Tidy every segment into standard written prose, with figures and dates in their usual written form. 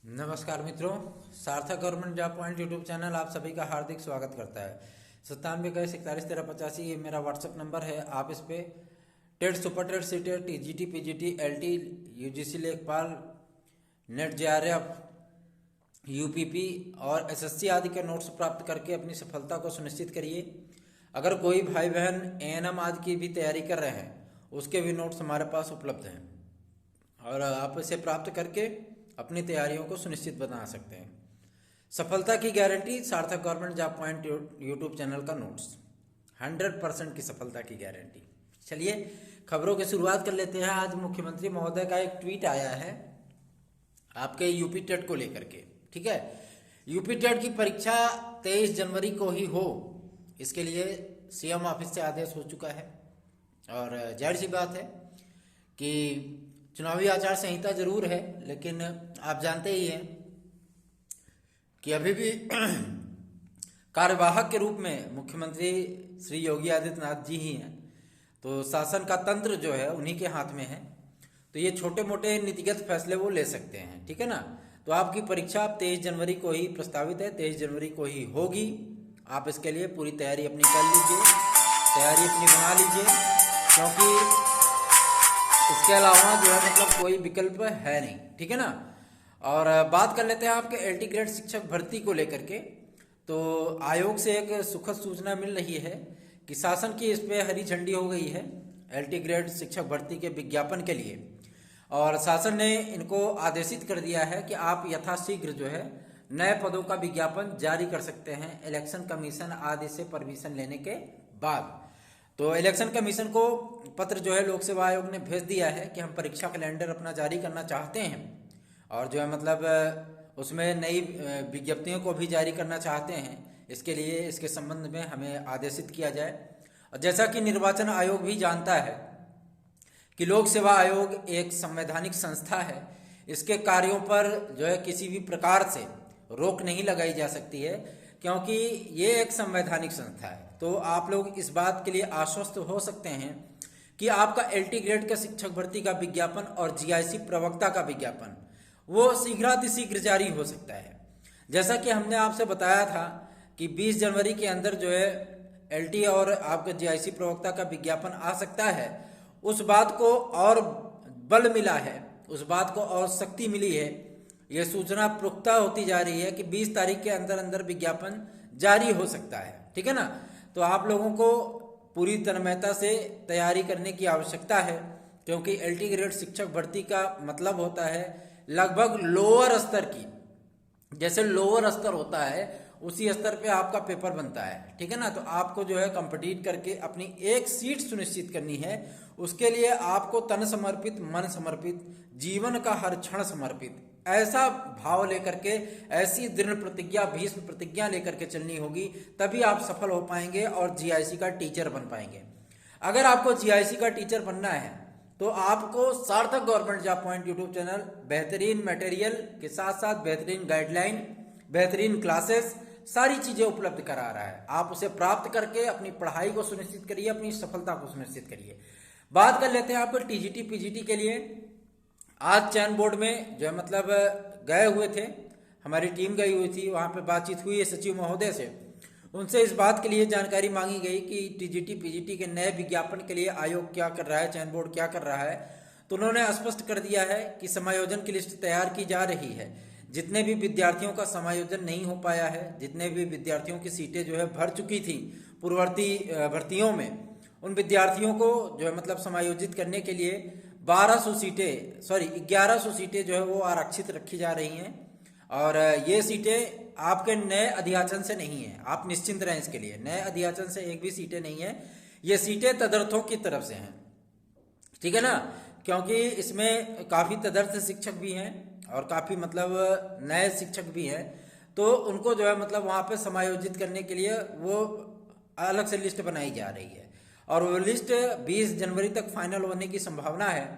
नमस्कार मित्रों, सार्थक government job point YouTube channel आप सभी का हार्दिक स्वागत करता है। 9721411385 ये मेरा व्हाट्सएप नंबर है। आप इस पे TET, super TET, C TET, TGT, PGT, LT, UGC लेखपाल, नेट जेआरएफ, यूपीपी और एसएससी आदि के नोट्स प्राप्त करके अपनी सफलता को सुनिश्चित करिए। अगर कोई भाई बहन एएनएम आदि की भी तैयारी कर रहे हैं, उसके भी नोट्स हमारे पास उपलब्ध हैं और आप इसे प्राप्त करके अपनी तैयारियों को सुनिश्चित बना सकते हैं। सफलता की गारंटी, सार्थक government job point YouTube channel का नोट्स, 100% की सफलता की गारंटी। चलिए खबरों की शुरुआत कर लेते हैं। आज मुख्यमंत्री महोदय का एक ट्वीट आया है आपके यूपी टेट को लेकर के। ठीक है, यूपी टेट की परीक्षा 23 जनवरी को ही हो, इसके लिए सीएम ऑफिस से आदेश हो चुका है। और जाहिर सी बात है कि चुनावी आचार संहिता जरूर है, लेकिन आप जानते ही हैं कि अभी भी कार्यवाहक के रूप में मुख्यमंत्री श्री योगी आदित्यनाथ जी ही हैं, तो शासन का तंत्र जो है उन्हीं के हाथ में है। तो ये छोटे मोटे नीतिगत फैसले वो ले सकते हैं। ठीक है ना। तो आपकी परीक्षा 23 जनवरी को ही प्रस्तावित है, 23 जनवरी को ही होगी। आप इसके लिए पूरी तैयारी अपनी कर लीजिए, तैयारी अपनी बना लीजिए, क्योंकि इसके अलावा जो है मतलब कोई विकल्प है नहीं। ठीक है ना। और बात कर लेते हैं आपके एलटी ग्रेड शिक्षक भर्ती को लेकर के। तो आयोग से एक सुखद सूचना मिल रही है कि शासन की इस पे हरी झंडी हो गई है एलटी ग्रेड शिक्षक भर्ती के विज्ञापन के लिए। और शासन ने इनको आदेशित कर दिया है कि आप यथाशीघ्र जो है नए पदों का विज्ञापन जारी कर सकते हैं इलेक्शन कमीशन आदि से परमिशन लेने के बाद। तो इलेक्शन कमीशन को पत्र जो है लोक सेवा आयोग ने भेज दिया है कि हम परीक्षा कैलेंडर अपना जारी करना चाहते हैं और जो है मतलब उसमें नई विज्ञप्तियों को भी जारी करना चाहते हैं। इसके लिए इसके संबंध में हमें आदेशित किया जाए। और जैसा कि निर्वाचन आयोग भी जानता है कि लोक सेवा आयोग एक संवैधानिक संस्था है, इसके कार्यों पर जो है किसी भी प्रकार से रोक नहीं लगाई जा सकती है, क्योंकि ये एक संवैधानिक संस्था है। तो आप लोग इस बात के लिए आश्वस्त हो सकते हैं कि आपका एलटी ग्रेड का शिक्षक भर्ती का विज्ञापन और जीआईसी प्रवक्ता का विज्ञापन वो शीघ्रातिशीघ्र जारी हो सकता है। जैसा कि हमने आपसे बताया था कि 20 जनवरी के अंदर जो है एलटी और आपका जीआईसी प्रवक्ता का विज्ञापन आ सकता है। उस बात को और बल मिला है, उस बात को और शक्ति मिली है। यह सूचना पुख्ता होती जा रही है कि 20 तारीख के अंदर अंदर विज्ञापन जारी हो सकता है। ठीक है ना। तो आप लोगों को पूरी तन्मयता से तैयारी करने की आवश्यकता है, क्योंकि एलटी ग्रेड शिक्षक भर्ती का मतलब होता है लगभग लोअर स्तर की, जैसे लोअर स्तर होता है उसी स्तर पे आपका पेपर बनता है। ठीक है ना। तो आपको जो है कंपीट करके अपनी एक सीट सुनिश्चित करनी है। उसके लिए आपको तन समर्पित, मन समर्पित, जीवन का हर क्षण समर्पित, ऐसा भाव लेकर के, ऐसी दृढ़ प्रतिज्ञा, भीष्म प्रतिज्ञा लेकर के चलनी होगी, तभी आप सफल हो पाएंगे और जीआईसी का टीचर बन पाएंगे। अगर आपको जीआईसी का टीचर बनना है तो आपको सार्थक government job point YouTube channel बेहतरीन मटेरियल के साथ साथ बेहतरीन गाइडलाइन, बेहतरीन क्लासेस, सारी चीजें उपलब्ध करा रहा है। आप उसे प्राप्त करके अपनी पढ़ाई को सुनिश्चित करिए, अपनी सफलता को सुनिश्चित करिए। बात कर लेते हैं आपको टीजीटी पीजीटी के लिए। आज चयन बोर्ड में जो है मतलब गए हुए थे, हमारी टीम गई हुई थी, वहां पे बातचीत हुई है सचिव महोदय से। उनसे इस बात के लिए जानकारी मांगी गई कि टीजीटी पीजीटी के नए विज्ञापन के लिए आयोग क्या कर रहा है, चयन बोर्ड क्या कर रहा है। तो उन्होंने स्पष्ट कर दिया है कि समायोजन की लिस्ट तैयार की जा रही है। जितने भी विद्यार्थियों का समायोजन नहीं हो पाया है, जितने भी विद्यार्थियों की सीटें जो है भर चुकी थी पूर्ववर्ती भर्तियों में, उन विद्यार्थियों को जो है मतलब समायोजित करने के लिए 1100 सीटें जो है वो आरक्षित रखी जा रही हैं। और ये सीटें आपके नए अध्याचन से नहीं है, आप निश्चिंत रहें इसके लिए। नए अध्याचन से एक भी सीटें नहीं है, ये सीटें तदर्थों की तरफ से हैं। ठीक है ना। क्योंकि इसमें काफी तदर्थ शिक्षक भी हैं और काफी मतलब नए शिक्षक भी हैं, तो उनको जो है मतलब वहां पे समायोजित करने के लिए वो अलग से लिस्ट बनाई जा रही है। और वो लिस्ट 20 जनवरी तक फाइनल होने की संभावना है।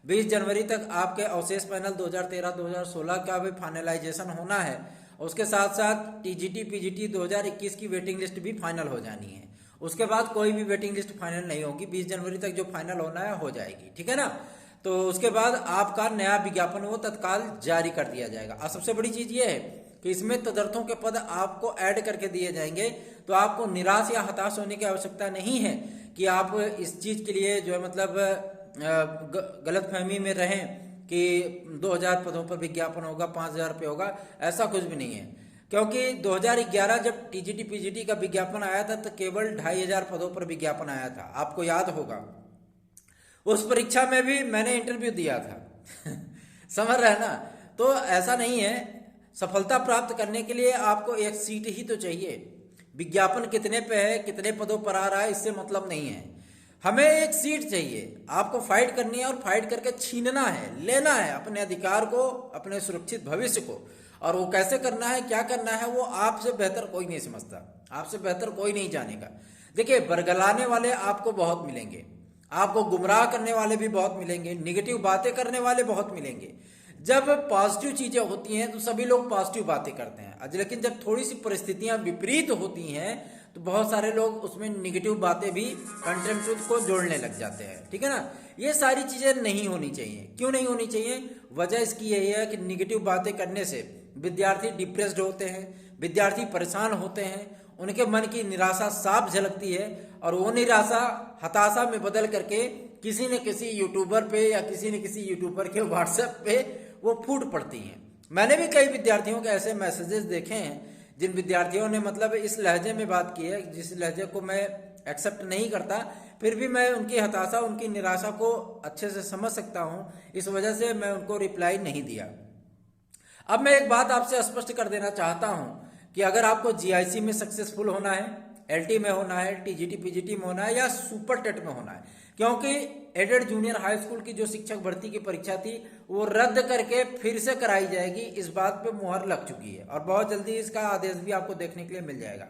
20 जनवरी तक आपके अवशेष पैनल 2013-2016 का भी फाइनलाइजेशन होना है। उसके साथ साथ टीजीटी पीजीटी 2021 की वेटिंग लिस्ट भी फाइनल हो जानी है। उसके बाद कोई भी वेटिंग लिस्ट फाइनल नहीं होगी, 20 जनवरी तक जो फाइनल होना है हो जाएगी। ठीक है ना। तो उसके बाद आपका नया विज्ञापन वो तत्काल जारी कर दिया जाएगा। और सबसे बड़ी चीज ये है कि इसमें तदर्थों के पद आपको ऐड करके दिए जाएंगे, तो आपको निराश या हताश होने की आवश्यकता नहीं है कि आप इस चीज के लिए जो है मतलब गलतफहमी में रहें कि 2000 पदों पर विज्ञापन होगा, 5000 रुपये होगा। ऐसा कुछ भी नहीं है, क्योंकि 2011 जब टीजीटी पीजीटी का विज्ञापन आया था तो केवल 2500 पदों पर विज्ञापन आया था, आपको याद होगा। उस परीक्षा में भी मैंने इंटरव्यू दिया था समझ रहे हैं ना। तो ऐसा नहीं है, सफलता प्राप्त करने के लिए आपको एक सीट ही तो चाहिए। विज्ञापन कितने पे है, कितने पदों पर आ रहा है, इससे मतलब नहीं है। हमें एक सीट चाहिए, आपको फाइट करनी है और फाइट करके छीनना है, लेना है अपने अधिकार को, अपने सुरक्षित भविष्य को। और वो कैसे करना है, क्या करना है, वो आपसे बेहतर कोई नहीं समझता, आपसे बेहतर कोई नहीं जानेगा। देखिए, बरगलाने वाले आपको बहुत मिलेंगे, आपको गुमराह करने वाले भी बहुत मिलेंगे, निगेटिव बातें करने वाले बहुत मिलेंगे। जब पॉजिटिव चीजें होती हैं तो सभी लोग पॉजिटिव बातें करते हैं, लेकिन जब थोड़ी सी परिस्थितियां विपरीत होती हैं तो बहुत सारे लोग उसमें निगेटिव बातें भी कंटेंट को जोड़ने लग जाते हैं। ठीक है ना, ये सारी चीजें नहीं होनी चाहिए। क्यों नहीं होनी चाहिए? वजह इसकी यही है कि निगेटिव बातें करने से विद्यार्थी डिप्रेस्ड होते हैं, विद्यार्थी परेशान होते हैं, उनके मन की निराशा साफ झलकती है और वो निराशा हताशा में बदल करके किसी न किसी यूट्यूबर पे या किसी न किसी यूट्यूबर के व्हाट्सएप पे वो फूट पड़ती हैं। मैंने भी कई विद्यार्थियों के ऐसे मैसेजेस देखे हैं जिन विद्यार्थियों ने मतलब इस लहजे में बात की है जिस लहजे को मैं एक्सेप्ट नहीं करता, फिर भी मैं उनकी हताशा, उनकी निराशा को अच्छे से समझ सकता हूं, इस वजह से मैं उनको रिप्लाई नहीं दिया। अब मैं एक बात आपसे स्पष्ट कर देना चाहता हूं कि अगर आपको जीआईसी में सक्सेसफुल होना है, एलटी में होना है, टीजीटी पीजीटी में होना है या सुपर टेट में होना है, क्योंकि एडेड जूनियर हाई स्कूल की जो शिक्षक भर्ती की परीक्षा थी वो रद्द करके फिर से कराई जाएगी, इस बात पे मुहर लग चुकी है और बहुत जल्दी इसका आदेश भी आपको देखने के लिए मिल जाएगा।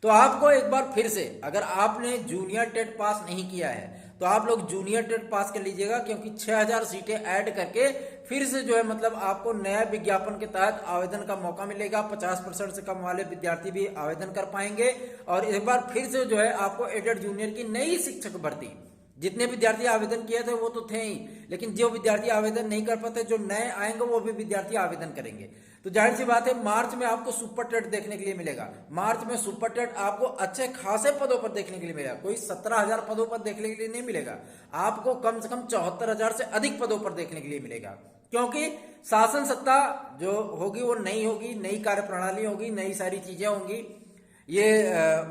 तो आपको एक बार फिर से, अगर आपने जूनियर टेट पास नहीं किया है तो आप लोग जूनियर टेट पास कर लीजिएगा, क्योंकि 6000 सीटें ऐड करके फिर से जो है मतलब आपको नया विज्ञापन के तहत आवेदन का मौका मिलेगा। 50% से कम वाले विद्यार्थी भी आवेदन कर पाएंगे और एक बार फिर से जो है आपको एडेड जूनियर की नई शिक्षक भर्ती, जितने विद्यार्थी आवेदन किए थे वो तो थे ही, लेकिन जो विद्यार्थी आवेदन नहीं कर पाते, जो नए आएंगे वो भी विद्यार्थी आवेदन करेंगे। तो जाहिर सी बात है मार्च में आपको सुपर टेट देखने के लिए मिलेगा। मार्च में सुपर टेट आपको अच्छे खासे पदों पर देखने के लिए मिलेगा, कोई 17,000 पदों पर देखने के लिए नहीं मिलेगा, आपको कम से कम 74,000 से अधिक पदों पर देखने के लिए मिलेगा। क्योंकि शासन सत्ता जो होगी वो नई होगी, नई कार्य प्रणाली होगी, नई सारी चीजें होंगी। ये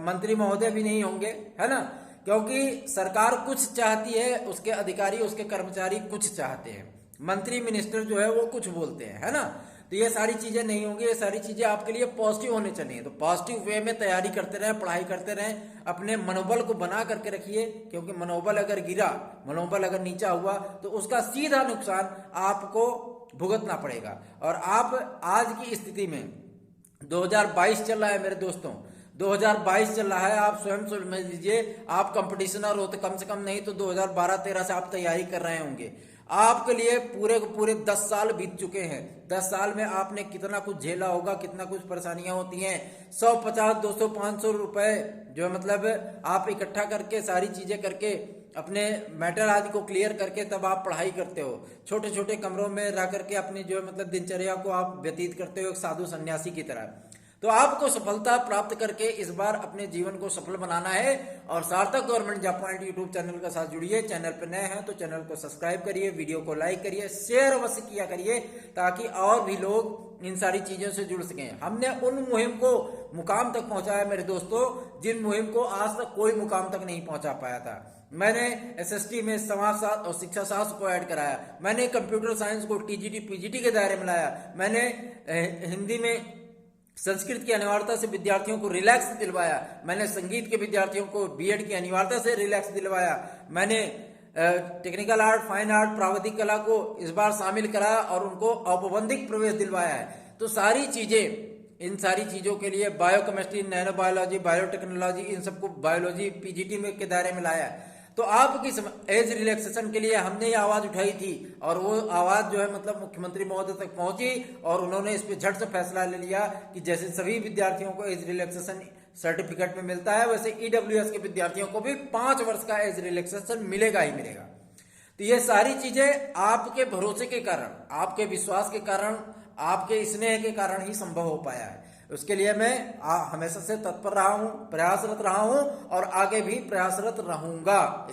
मंत्री महोदय भी नहीं होंगे, है ना, क्योंकि सरकार कुछ चाहती है, उसके अधिकारी, उसके कर्मचारी कुछ चाहते हैं, मंत्री मिनिस्टर जो है वो कुछ बोलते हैं, है ना। तो ये सारी चीजें नहीं होंगी, ये सारी चीजें आपके लिए पॉजिटिव होने चाहिए। तो पॉजिटिव वे में तैयारी करते रहें, पढ़ाई करते रहें, अपने मनोबल को बना करके रखिए, क्योंकि मनोबल अगर गिरा, मनोबल अगर नीचा हुआ तो उसका सीधा नुकसान आपको भुगतना पड़ेगा। और आप आज की स्थिति में 2022 चल रहा है मेरे दोस्तों, 2022 चल रहा है, आप स्वयं समझ लीजिए आप कंपटीशनर हो तो कम से कम नहीं तो 2012-13 से आप तैयारी कर रहे होंगे। आपके लिए पूरे के पूरे 10 साल बीत चुके हैं। 10 साल में आपने कितना कुछ झेला होगा, कितना कुछ परेशानियां होती हैं। 150, 200, 500 रुपए जो मतलब आप इकट्ठा करके सारी चीजें करके अपने मैटर आदि को क्लियर करके तब आप पढ़ाई करते हो। छोटे छोटे कमरों में रह करके अपनी जो मतलब दिनचर्या को आप व्यतीत करते हो एक साधु सन्यासी की तरह। तो आपको सफलता प्राप्त करके इस बार अपने जीवन को सफल बनाना है और सार्थक government job point YouTube channel के साथ जुड़िए। चैनल पर नए हैं तो चैनल को सब्सक्राइब करिए, वीडियो को लाइक करिए, शेयर अवश्य किया करिए ताकि और भी लोग इन सारी चीजों से जुड़ सकें। हमने उन मुहिम को मुकाम तक पहुंचाया मेरे दोस्तों, जिन मुहिम को आज तक कोई मुकाम तक नहीं पहुंचा पाया था। मैंने एसएसटी में समाजशास्त्र और शिक्षा शास्त्र को ऐड कराया, मैंने कंप्यूटर साइंस को टीजीटी पीजीटी के दायरे में लाया, मैंने हिंदी में संस्कृत की अनिवार्यता से विद्यार्थियों को रिलैक्स दिलवाया, मैंने संगीत के विद्यार्थियों को बीएड की अनिवार्यता से रिलैक्स दिलवाया, मैंने टेक्निकल आर्ट, फाइन आर्ट, प्राविधिक कला को इस बार शामिल कराया और उनको औपबंधिक प्रवेश दिलवाया है। तो सारी चीजें, इन सारी चीजों के लिए बायोकेमिस्ट्री, नैनो बायोलॉजी, बायोटेक्नोलॉजी, इन सबको बायोलॉजी पीजीटी में के दायरे में लाया है। तो आपकी एज रिलैक्सेशन के लिए हमने ये आवाज उठाई थी और वो आवाज जो है मतलब मुख्यमंत्री महोदय तक पहुंची और उन्होंने इस पे झट से फैसला ले लिया कि जैसे सभी विद्यार्थियों को एज रिलैक्सेशन सर्टिफिकेट में मिलता है वैसे ईडब्ल्यूएस के विद्यार्थियों को भी 5 वर्ष का एज रिलैक्सेशन मिलेगा ही मिलेगा। तो ये सारी चीजें आपके भरोसे के कारण, आपके विश्वास के कारण, आपके स्नेह के कारण ही संभव हो पाया है। उसके लिए मैं हमेशा से तत्पर रहा हूं, प्रयासरत रहा हूं और आगे भी प्रयासरत रहूंगा।